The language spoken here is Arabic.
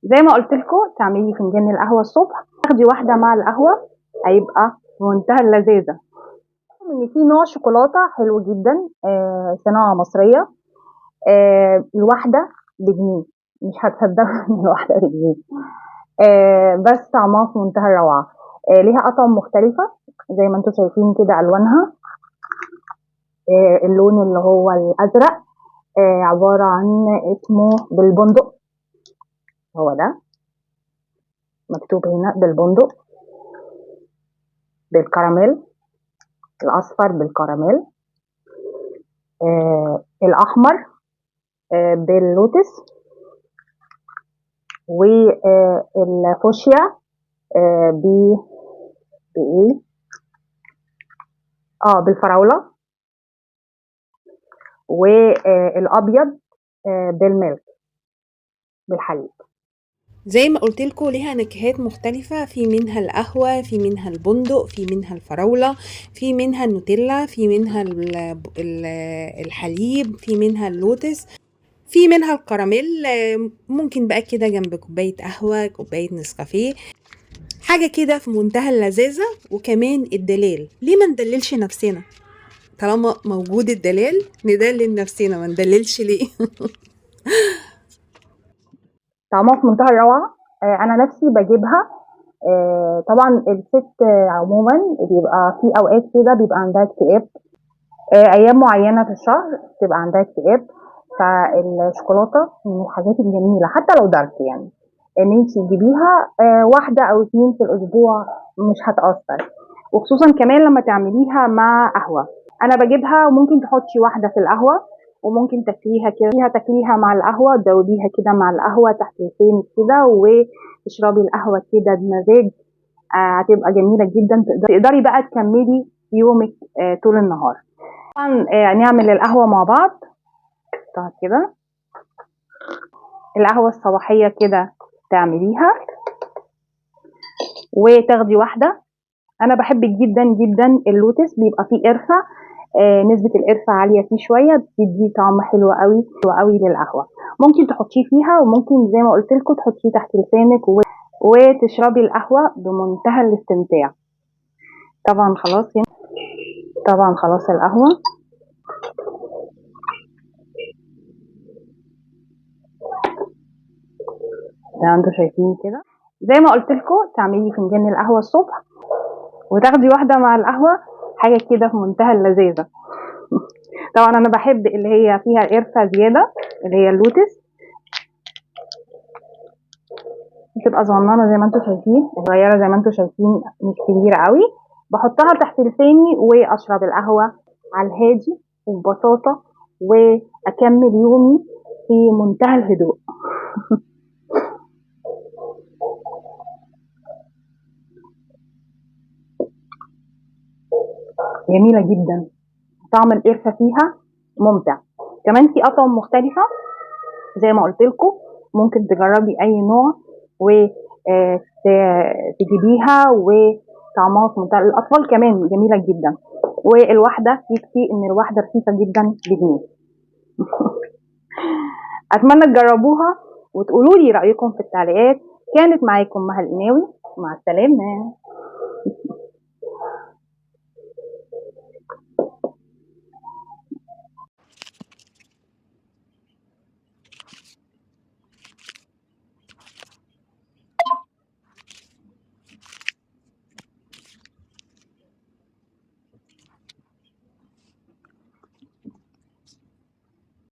زي ما قلت لكم تعملي فنجان القهوه الصبح، تاخدي واحده مع القهوه، هيبقى في منتهى اللذاذه. ان في نوع شوكولاته حلو جدا، صناعه مصريه، الواحده بجنيه. مش هتصدقوا ان الواحده بجنيه، بس طعمها في منتهى الروعه. ليها اطعم مختلفه زي ما انتم شايفين كده الوانها. اللون اللي هو الازرق عباره عن اسمه بالبندق، هو ده مكتوب هنا بالبندق، بالكراميل، الاصفر بالكراميل، الاحمر باللوتس، والفوشيا بايه، بالفراوله، والابيض بالملك، بالحليب. زي ما قلت لكم ليها نكهات مختلفة، في منها القهوة، في منها البندق، في منها الفراولة، في منها النوتيلا، في منها الحليب، في منها اللوتس، في منها الكراميل. ممكن بقى كده جنب كوباية قهوة، كوباية نسكافيه، حاجة كده في منتهى اللذاذة. وكمان الدلال، ليه ما ندللش نفسنا؟ طالما موجود الدلال ندلل نفسنا، ما ندللش ليه؟ طعمها في منتهى الروعه. انا نفسي بجيبها. طبعا الست عموما بيبقى في اوقات كده بيبقى عندها اكتئاب، ايام معينه في الشهر بتبقى عندها اكتئاب. فالشوكولاته من الحاجات الجميله حتى لو دارك، يعني ان انت تجيبيها واحده او اتنين في الاسبوع مش هتاثر. وخصوصا كمان لما تعمليها مع قهوه. انا بجيبها وممكن تحطي واحده في القهوه، وممكن تاكليها كده، تاكليها مع القهوه، تدوبيها كده مع القهوه تحت لسانك كده وتشربي القهوه كده بمزاج. هتبقى جميله جدا، تقدري بقى تكملي يومك طول النهار. طبعا نعمل القهوه مع بعض. كده القهوه الصباحيه كده تعمليها وتاخدي واحده. انا بحب جدا جدا اللوتس، بيبقى فيه قرفه، نسبه القرفه عاليه فيه شويه، بتدي طعم حلو قوي قوي للقهوه. ممكن تحطيه فيها، وممكن زي ما قلت لكم تحطيه تحت لسانك وتشربي القهوه بمنتهى الاستمتاع. طبعا خلاص هنا، طبعا خلاص القهوه زي ما انتم شايفين كده. زي ما قلت لكم تعملي فنجان القهوه الصبح، وتاخدي واحده مع القهوه، حاجه كده في منتهى اللذاذه. طبعا انا بحب اللي هي فيها قرفه زياده، اللي هي اللوتس، بتبقى صغننه زي ما انتم شايفين، صغيره زي ما انتم شايفين، مش كبيره قوي. بحطها تحت لساني واشرب القهوه على الهادي وببساطه، واكمل يومي في منتهى الهدوء. جميله جدا، طعم القرفه فيها ممتع. كمان في اطعم مختلفه زي ما قلت لكم، ممكن تجربي اي نوع وتجيبيها، وطعمها في منتهى. الاطفال كمان جميله جدا، والواحده يكفي ان الواحده رخيصه جدا بجنيه. اتمنى تجربوها وتقولوا لي رايكم في التعليقات. كانت معاكم مها القناوي، مع السلامه.